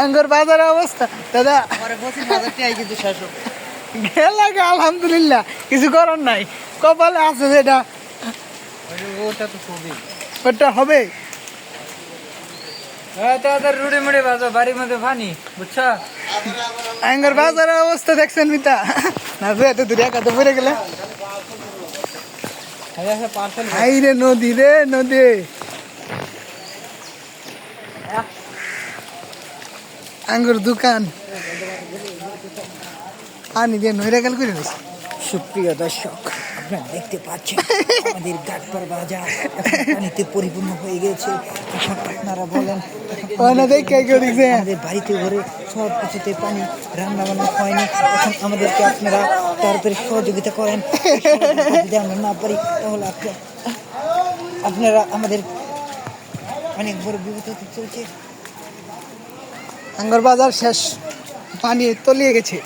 আঙ্গুর বাজারের অবস্থা দাদা গেলে আলহামদুলিল্লাহ, কিছু করার নাই, কপালে আছে যেটা ওটা হবে। রুড়ি মুড়ি বাজো বাড়ির মধ্যে পানি, বুঝছো? আঙ্গুর বাজারের অবস্থা দেখছেন মিতা? না এত দূরে একা তো পড়ে গেলে। হাই রে নদী, রে নদী, আঙ্গুর দোকান পানি দিয়ে নইরা গেল করে দিয়েছে। সুপ্রিয় দর্শক, আপনারা দেখতে পাচ্ছেন আমাদের গাটপার বাজার পানিতে পরিপূর্ণ হয়ে গেছে। এখন আপনারা বলেন, আমাদের বাড়িতে ঘরে সব কিছুতে পানি, রান্না বান্না হয়নি। এখন আমাদেরকে আপনারা তাড়াতাড়ি সহযোগিতা করেন। যদি আমরা না পারি তাহলে আপনারা আমাদের অনেক বড় বিপদ হতে চলছে। আঙ্গুর বাজার শেষ, পানি তলিয়ে গেছে।